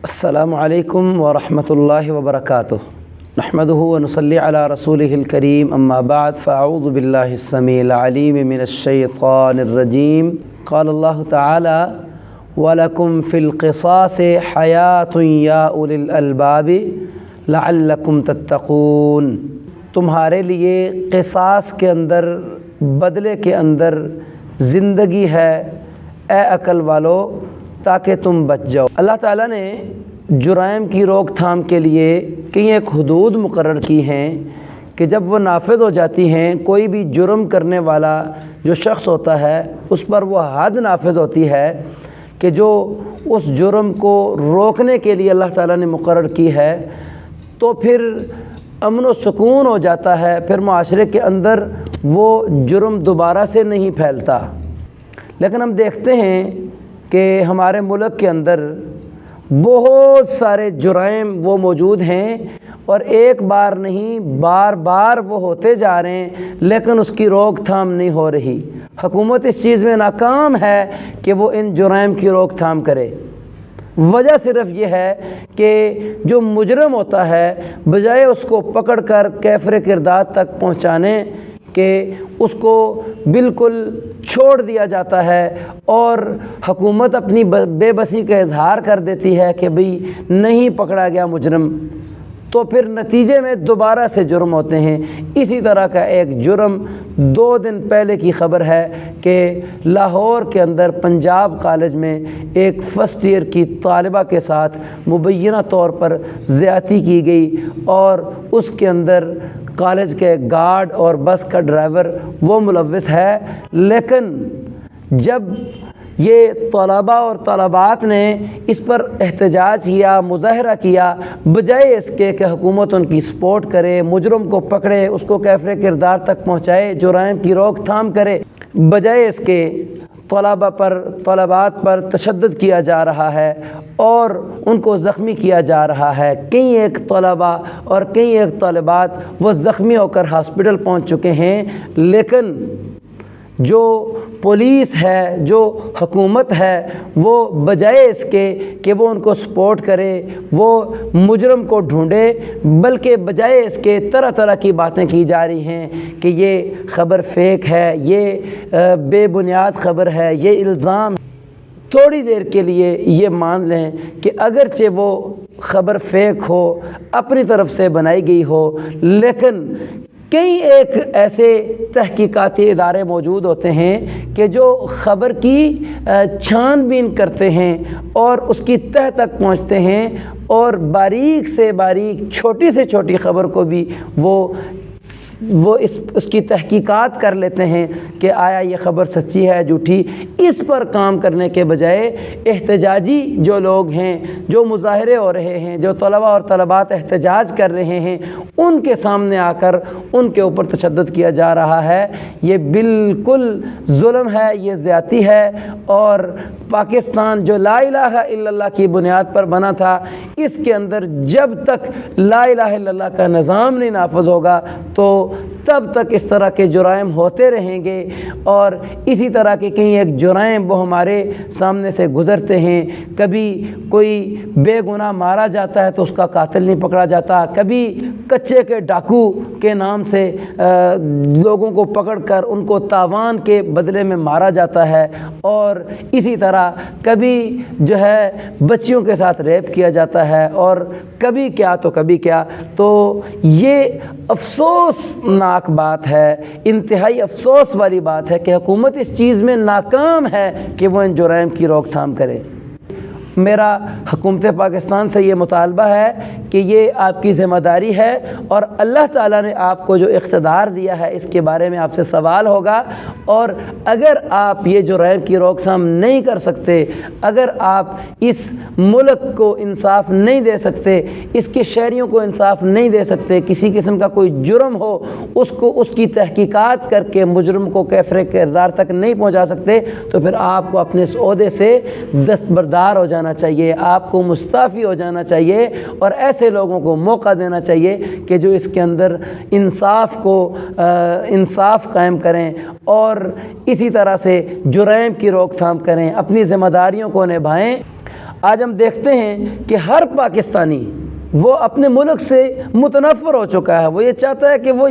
السلام علیکم ورحمۃ اللہ وبرکاتہ نحمدہ ونصلی علی رسولہ الکریم اما بعد فاعوذ باللہ السمیع العلیم من الشیطان الرجیم قال اللہ تعالی وَلَكُمْ فِي الْقِصَاصِ حَيَاةٌ يَا أُولِي الْأَلْبَابِ لَعَلَّكُمْ تَتَّقُونَ تمہارے لیے قصاص کے اندر، بدلے کے اندر زندگی ہے اے عقل والو، تاکہ تم بچ جاؤ۔ اللہ تعالیٰ نے جرائم کی روک تھام کے لیے کئی ایک حدود مقرر کی ہیں کہ جب وہ نافذ ہو جاتی ہیں، کوئی بھی جرم کرنے والا جو شخص ہوتا ہے اس پر وہ حد نافذ ہوتی ہے کہ جو اس جرم کو روکنے کے لیے اللہ تعالیٰ نے مقرر کی ہے، تو پھر امن و سکون ہو جاتا ہے، پھر معاشرے کے اندر وہ جرم دوبارہ سے نہیں پھیلتا۔ لیکن ہم دیکھتے ہیں کہ ہمارے ملک کے اندر بہت سارے جرائم وہ موجود ہیں، اور ایک بار نہیں بار بار وہ ہوتے جا رہے ہیں، لیکن اس کی روک تھام نہیں ہو رہی۔ حکومت اس چیز میں ناکام ہے کہ وہ ان جرائم کی روک تھام کرے۔ وجہ صرف یہ ہے کہ جو مجرم ہوتا ہے، بجائے اس کو پکڑ کر کیفر کردار تک پہنچانے کہ اس کو بالکل چھوڑ دیا جاتا ہے، اور حکومت اپنی بے بسی کا اظہار کر دیتی ہے کہ بھئی نہیں پکڑا گیا مجرم، تو پھر نتیجے میں دوبارہ سے جرم ہوتے ہیں۔ اسی طرح کا ایک جرم 2 دن پہلے کی خبر ہے کہ لاہور کے اندر پنجاب کالج میں ایک فرسٹ ایئر کی طالبہ کے ساتھ مبینہ طور پر زیادتی کی گئی، اور اس کے اندر کالج کے گارڈ اور بس کا ڈرائیور وہ ملوث ہے۔ لیکن جب یہ طلباء اور طالبات نے اس پر احتجاج کیا، مظاہرہ کیا، بجائے اس کے کہ حکومت ان کی سپورٹ کرے، مجرم کو پکڑے، اس کو کیفر کردار تک پہنچائے، جرائم کی روک تھام کرے، بجائے اس کے طلبات پر تشدد کیا جا رہا ہے اور ان کو زخمی کیا جا رہا ہے۔ کئی ایک طلباء اور کئی ایک طالبات وہ زخمی ہو کر ہاسپٹل پہنچ چکے ہیں، لیکن جو پولیس ہے، جو حکومت ہے، وہ بجائے اس کے کہ وہ ان کو سپورٹ کرے، وہ مجرم کو ڈھونڈے، بلکہ بجائے اس کے طرح طرح کی باتیں کی جا رہی ہیں کہ یہ خبر فیک ہے، یہ بے بنیاد خبر ہے، یہ الزام۔ تھوڑی دیر کے لیے یہ مان لیں کہ اگرچہ وہ خبر فیک ہو، اپنی طرف سے بنائی گئی ہو، لیکن کئی ایک ایسے تحقیقاتی ادارے موجود ہوتے ہیں کہ جو خبر کی چھان بین کرتے ہیں اور اس کی تہ تک پہنچتے ہیں، اور باریک سے باریک، چھوٹی سے چھوٹی خبر کو بھی وہ اس کی تحقیقات کر لیتے ہیں کہ آیا یہ خبر سچی ہے جھوٹی۔ اس پر کام کرنے کے بجائے احتجاجی جو لوگ ہیں، جو مظاہرے ہو رہے ہیں، جو طلباء اور طالبات احتجاج کر رہے ہیں، ان کے سامنے آ کر ان کے اوپر تشدد کیا جا رہا ہے۔ یہ بالکل ظلم ہے، یہ زیادتی ہے، اور پاکستان جو لا الہ الا اللہ کی بنیاد پر بنا تھا، اس کے اندر جب تک لا الہ الا اللہ کا نظام نہیں نافذ ہوگا تو تب تک اس طرح کے جرائم ہوتے رہیں گے، اور اسی طرح کے کئی ایک جرائم وہ ہمارے سامنے سے گزرتے ہیں۔ کبھی کوئی بے گناہ مارا جاتا ہے تو اس کا قاتل نہیں پکڑا جاتا، کبھی کچے کے ڈاکو کے نام سے لوگوں کو پکڑ کر ان کو تاوان کے بدلے میں مارا جاتا ہے، اور اسی طرح کبھی جو ہے بچیوں کے ساتھ ریپ کیا جاتا ہے، اور کبھی کیا تو کبھی کیا۔ تو یہ افسوسناک بات ہے، انتہائی افسوس والی بات ہے کہ حکومت اس چیز میں ناکام ہے کہ وہ ان جرائم کی روک تھام کرے۔ میرا حکومت پاکستان سے یہ مطالبہ ہے کہ یہ آپ کی ذمہ داری ہے، اور اللہ تعالیٰ نے آپ کو جو اقتدار دیا ہے اس کے بارے میں آپ سے سوال ہوگا، اور اگر آپ یہ جرائم کی روک تھام نہیں کر سکتے، اگر آپ اس ملک کو انصاف نہیں دے سکتے، اس کے شہریوں کو انصاف نہیں دے سکتے، کسی قسم کا کوئی جرم ہو اس کی تحقیقات کر کے مجرم کو کیفر کردار تک نہیں پہنچا سکتے، تو پھر آپ کو اپنے اس عہدے سے دستبردار ہو جانا چاہیے، آپ کو مستعفی ہو جانا چاہیے، اور ایسے لوگوں کو موقع دینا چاہیے کہ جو اس کے اندر انصاف قائم کریں، اور اسی طرح سے جرائم کی روک تھام کریں، اپنی ذمہ داریوں کو نبھائیں۔ آج ہم دیکھتے ہیں کہ ہر پاکستانی وہ اپنے ملک سے متنفر ہو چکا ہے، وہ یہ چاہتا ہے کہ وہ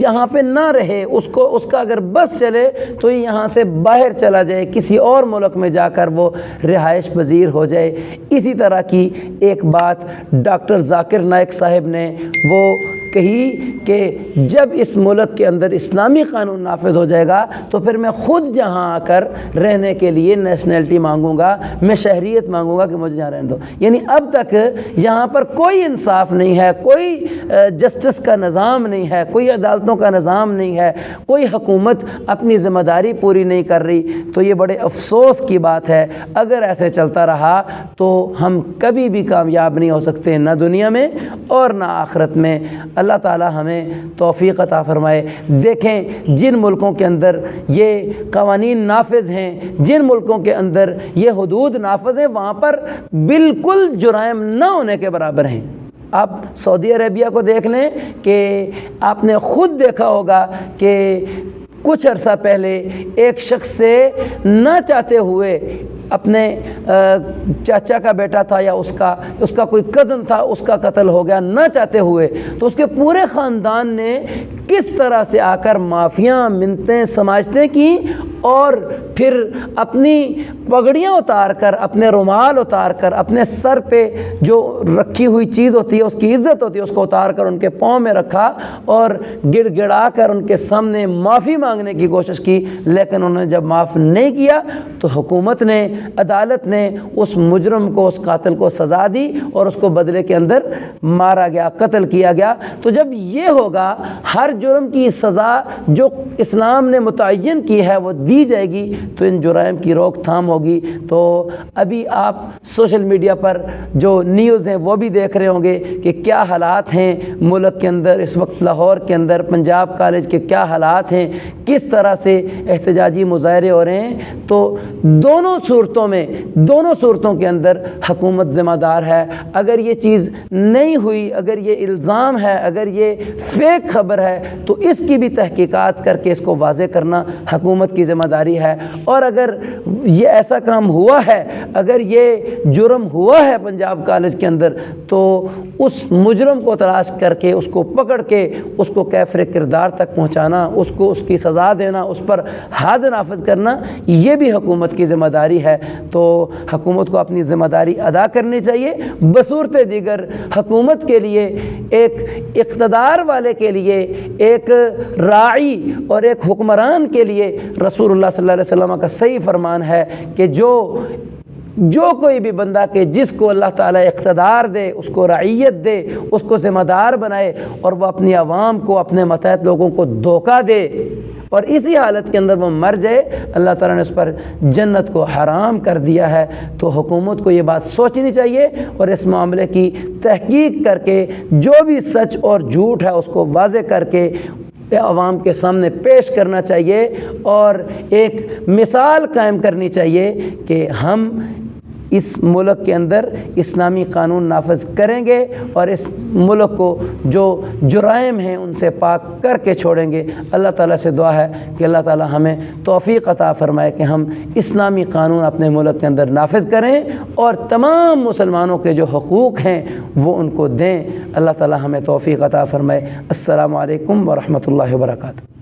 یہاں پہ نہ رہے، اس کا اگر بس چلے تو یہاں سے باہر چلا جائے، کسی اور ملک میں جا کر وہ رہائش پذیر ہو جائے۔ اسی طرح کی ایک بات ڈاکٹر ذاکر نائک صاحب نے وہ کہی کہ جب اس ملک کے اندر اسلامی قانون نافذ ہو جائے گا تو پھر میں خود جہاں آ کر رہنے کے لیے نیشنلٹی مانگوں گا، میں شہریت مانگوں گا کہ مجھے یہاں رہنے دو۔ یعنی اب تک یہاں پر کوئی انصاف نہیں ہے، کوئی جسٹس کا نظام نہیں ہے، کوئی عدالتوں کا نظام نہیں ہے، کوئی حکومت اپنی ذمہ داری پوری نہیں کر رہی۔ تو یہ بڑے افسوس کی بات ہے، اگر ایسے چلتا رہا تو ہم کبھی بھی کامیاب نہیں ہو سکتے، نہ دنیا میں اور نہ آخرت میں۔ اللہ تعالی ہمیں توفیق عطا فرمائے۔ دیکھیں جن ملکوں کے اندر یہ قوانین نافذ ہیں، جن ملکوں کے اندر یہ حدود نافذ ہیں، وہاں پر بالکل جرائم نہ ہونے کے برابر ہیں۔ آپ سعودی عربیہ کو دیکھ لیں کہ آپ نے خود دیکھا ہوگا کہ کچھ عرصہ پہلے ایک شخص سے نہ چاہتے ہوئے، اپنے چاچا کا بیٹا تھا یا اس کا کوئی کزن تھا، اس کا قتل ہو گیا نہ چاہتے ہوئے، تو اس کے پورے خاندان نے کس طرح سے آ کر معافیاں، منتیں، سماجتیں کی، اور پھر اپنی پگڑیاں اتار کر، اپنے رومال اتار کر، اپنے سر پہ جو رکھی ہوئی چیز ہوتی ہے، اس کی عزت ہوتی ہے، اس کو اتار کر ان کے پاؤں میں رکھا اور گڑ گڑا کر ان کے سامنے معافی مانگنے کی کوشش کی۔ لیکن انہوں نے جب معاف نہیں کیا تو حکومت نے، عدالت نے اس مجرم کو، اس قاتل کو سزا دی اور اس کو بدلے کے اندر مارا گیا، قتل کیا گیا۔ تو جب یہ ہوگا، ہر جرم کی سزا جو اسلام نے متعین کی ہے وہ دی جائے گی، تو ان جرائم کی روک تھام ہوگی۔ تو ابھی آپ سوشل میڈیا پر جو نیوز ہیں وہ بھی دیکھ رہے ہوں گے کہ کیا حالات ہیں ملک کے اندر اس وقت، لاہور کے اندر پنجاب کالج کے کیا حالات ہیں، کس طرح سے احتجاجی مظاہرے ہو رہے ہیں۔ تو دونوں صورتوں کے اندر حکومت ذمہ دار ہے۔ اگر یہ چیز نہیں ہوئی، اگر یہ الزام ہے، اگر یہ فیک خبر ہے، تو اس کی بھی تحقیقات کر کے اس کو واضح کرنا حکومت کی ذمہ داری ہے۔ اور اگر یہ ایسا کام ہوا ہے، اگر یہ جرم ہوا ہے پنجاب کالج کے اندر، تو اس مجرم کو تلاش کر کے، اس کو پکڑ کے، اس کو کیفر کردار تک پہنچانا، اس کو اس کی سزا دینا، اس پر حد نافذ کرنا، یہ بھی حکومت کی ذمہ داری ہے۔ تو حکومت کو اپنی ذمہ داری ادا کرنی چاہیے۔ بصورت دیگر حکومت کے لیے، ایک اقتدار والے کے لیے، ایک راعی اور ایک حکمران کے لیے رسول اللہ صلی اللہ علیہ وسلم کا صحیح فرمان ہے کہ جو کوئی بھی بندہ کہ جس کو اللہ تعالیٰ اقتدار دے، اس کو رعیت دے، اس کو ذمہ دار بنائے، اور وہ اپنی عوام کو، اپنے متحد لوگوں کو دھوکہ دے اور اسی حالت کے اندر وہ مر جائے، اللہ تعالیٰ نے اس پر جنت کو حرام کر دیا ہے۔ تو حکومت کو یہ بات سوچنی چاہیے اور اس معاملے کی تحقیق کر کے جو بھی سچ اور جھوٹ ہے اس کو واضح کر کے عوام کے سامنے پیش کرنا چاہیے، اور ایک مثال قائم کرنی چاہیے کہ ہم اس ملک کے اندر اسلامی قانون نافذ کریں گے اور اس ملک کو جو جرائم ہیں ان سے پاک کر کے چھوڑیں گے۔ اللہ تعالیٰ سے دعا ہے کہ اللہ تعالیٰ ہمیں توفیق عطا فرمائے کہ ہم اسلامی قانون اپنے ملک کے اندر نافذ کریں اور تمام مسلمانوں کے جو حقوق ہیں وہ ان کو دیں۔ اللہ تعالیٰ ہمیں توفیق عطا فرمائے۔ السلام علیکم ورحمۃ اللہ وبرکاتہ۔